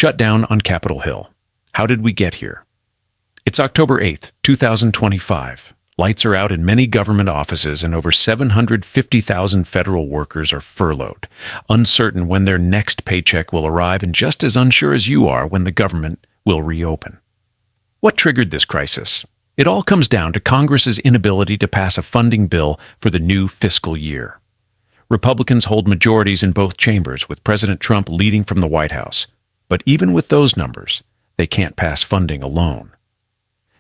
Shutdown on Capitol Hill. How did we get here? It's October 8th, 2025. Lights are out in many government offices and over 750,000 federal workers are furloughed, uncertain when their next paycheck will arrive and just as unsure as you are when the government will reopen. What triggered this crisis? It all comes down to Congress's inability to pass a funding bill for the new fiscal year. Republicans hold majorities in both chambers, with President Trump leading from the White House. But even with those numbers, they can't pass funding alone.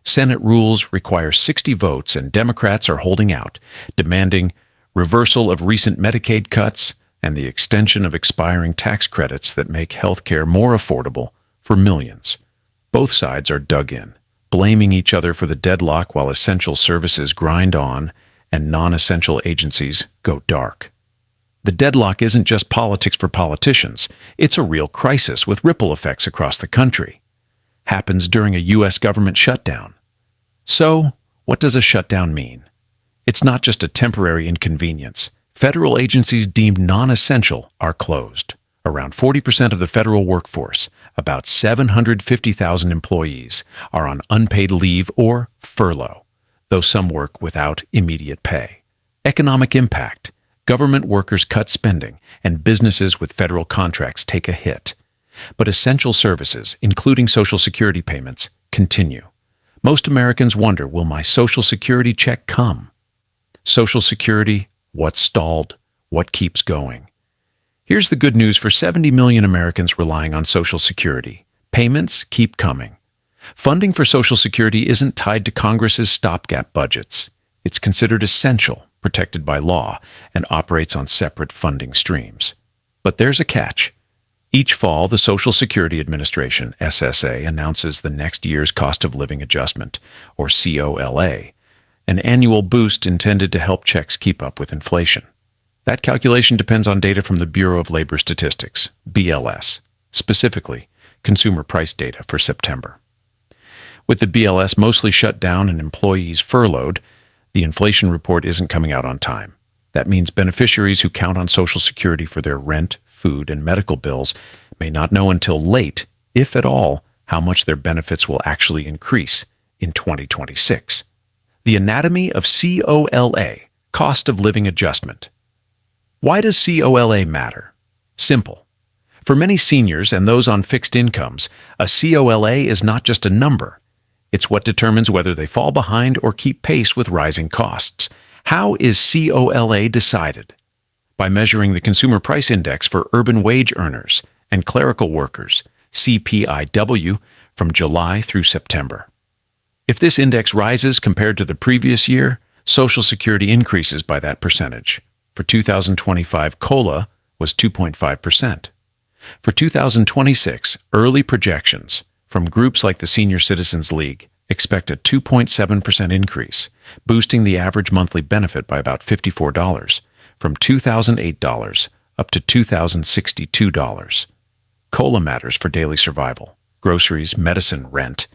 Senate rules require 60 votes, and Democrats are holding out, demanding reversal of recent Medicaid cuts and the extension of expiring tax credits that make health care more affordable for millions. Both sides are dug in, blaming each other for the deadlock while essential services grind on and non-essential agencies go dark. The deadlock isn't just politics for politicians. It's a real crisis with ripple effects across the country. Happens during a U.S. government shutdown. So, what does a shutdown mean? It's not just a temporary inconvenience. Federal agencies deemed non-essential are closed. Around 40% of the federal workforce, about 750,000 employees, are on unpaid leave or furlough, though some work without immediate pay. Economic impact. Government workers cut spending, and businesses with federal contracts take a hit. But essential services, including Social Security payments, continue. Most Americans wonder, will my Social Security check come? Social Security, what's stalled? What keeps going? Here's the good news for 70 million Americans relying on Social Security. Payments keep coming. Funding for Social Security isn't tied to Congress's stopgap budgets. It's considered essential, protected by law, and operates on separate funding streams. But there's a catch. Each fall, the Social Security Administration, SSA, announces the next year's cost of living adjustment, or COLA, an annual boost intended to help checks keep up with inflation. That calculation depends on data from the Bureau of Labor Statistics, BLS, specifically consumer price data for September. With the BLS mostly shut down and employees furloughed, the inflation report isn't coming out on time. That means beneficiaries who count on Social Security for their rent, food, and medical bills may not know until late, if at all, how much their benefits will actually increase in 2026. The anatomy of COLA, cost of living adjustment. Why does COLA matter? Simple. For many seniors and those on fixed incomes, a COLA is not just a number. It's what determines whether they fall behind or keep pace with rising costs. How is COLA decided? By measuring the Consumer Price Index for urban wage earners and clerical workers, CPIW, from July through September. If this index rises compared to the previous year, Social Security increases by that percentage. For 2025, COLA was 2.5%. For 2026, early projections from groups like the Senior Citizens League expect a 2.7% increase, boosting the average monthly benefit by about $54, from $2,008 up to $2,062. COLA matters for daily survival, groceries, medicine, rent.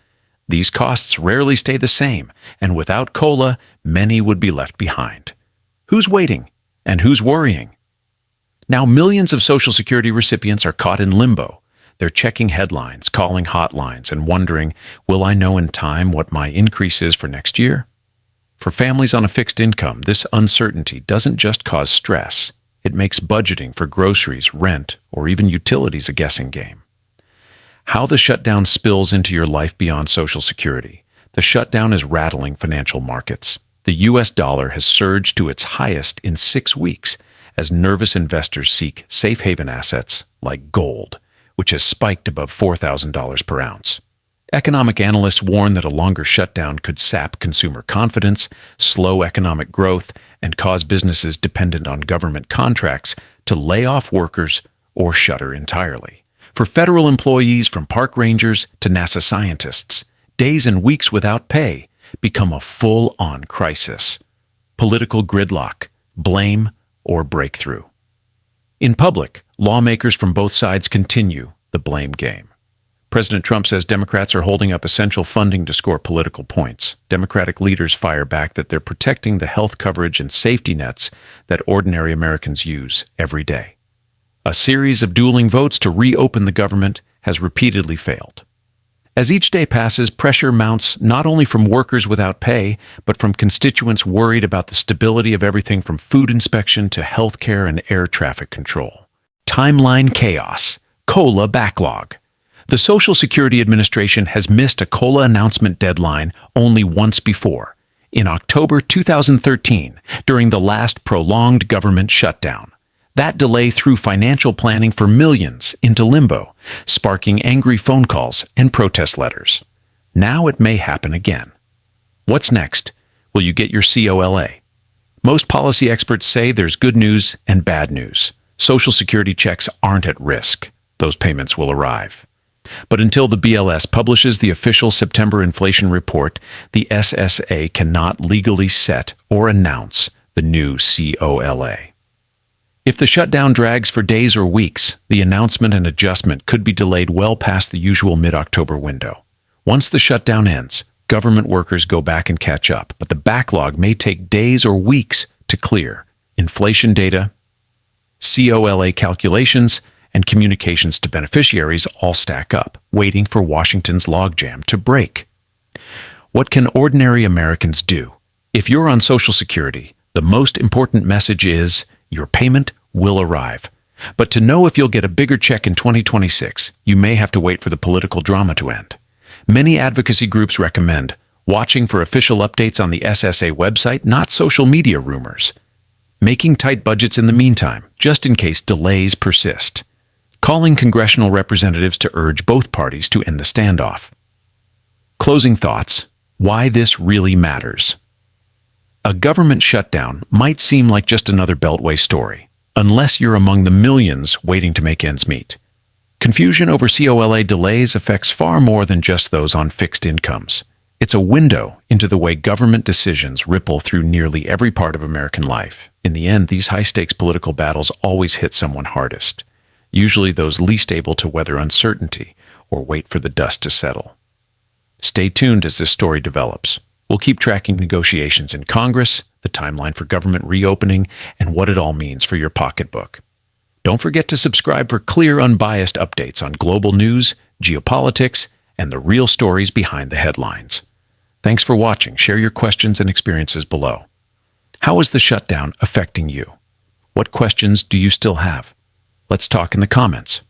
These costs rarely stay the same, and without COLA, many would be left behind. Who's waiting, and who's worrying? Now, millions of Social Security recipients are caught in limbo. They're checking headlines, calling hotlines, and wondering, will I know in time what my increase is for next year? For families on a fixed income, this uncertainty doesn't just cause stress. It makes budgeting for groceries, rent, or even utilities a guessing game. How the shutdown spills into your life beyond Social Security. The shutdown is rattling financial markets. The U.S. dollar has surged to its highest in 6 weeks as nervous investors seek safe haven assets like gold, which has spiked above $4,000 per ounce. Economic analysts warn that a longer shutdown could sap consumer confidence, slow economic growth, and cause businesses dependent on government contracts to lay off workers or shutter entirely. For federal employees, from park rangers to NASA scientists, days and weeks without pay become a full-on crisis. Political gridlock, blame, or breakthrough. In public, lawmakers from both sides continue the blame game. President Trump says Democrats are holding up essential funding to score political points. Democratic leaders fire back that they're protecting the health coverage and safety nets that ordinary Americans use every day. A series of dueling votes to reopen the government has repeatedly failed. As each day passes, pressure mounts not only from workers without pay, but from constituents worried about the stability of everything from food inspection to healthcare and air traffic control. Timeline chaos. COLA backlog. The Social Security Administration has missed a COLA announcement deadline only once before, in October 2013, during the last prolonged government shutdown. That delay threw financial planning for millions into limbo, sparking angry phone calls and protest letters. Now it may happen again. What's next? Will you get your COLA? Most policy experts say there's good news and bad news. Social Security checks aren't at risk. Those payments will arrive. But until the BLS publishes the official September inflation report, the SSA cannot legally set or announce the new COLA. If the shutdown drags for days or weeks, the announcement and adjustment could be delayed well past the usual mid-October window. Once the shutdown ends, government workers go back and catch up, but the backlog may take days or weeks to clear. Inflation data, COLA calculations, and communications to beneficiaries all stack up, waiting for Washington's logjam to break. What can ordinary Americans do? If you're on Social Security, the most important message is your payment will arrive. But to know if you'll get a bigger check in 2026, you may have to wait for the political drama to end. Many advocacy groups recommend watching for official updates on the SSA website, not social media rumors. Making tight budgets in the meantime, just in case delays persist. Calling congressional representatives to urge both parties to end the standoff. Closing thoughts. Why this really matters. A government shutdown might seem like just another Beltway story, unless you're among the millions waiting to make ends meet. Confusion over COLA delays affects far more than just those on fixed incomes. It's a window into the way government decisions ripple through nearly every part of American life. In the end, these high-stakes political battles always hit someone hardest, usually those least able to weather uncertainty or wait for the dust to settle. Stay tuned as this story develops. We'll keep tracking negotiations in Congress, the timeline for government reopening, and what it all means for your pocketbook. Don't forget to subscribe for clear, unbiased updates on global news, geopolitics, and the real stories behind the headlines. Thanks for watching. Share your questions and experiences below. How is the shutdown affecting you? What questions do you still have? Let's talk in the comments.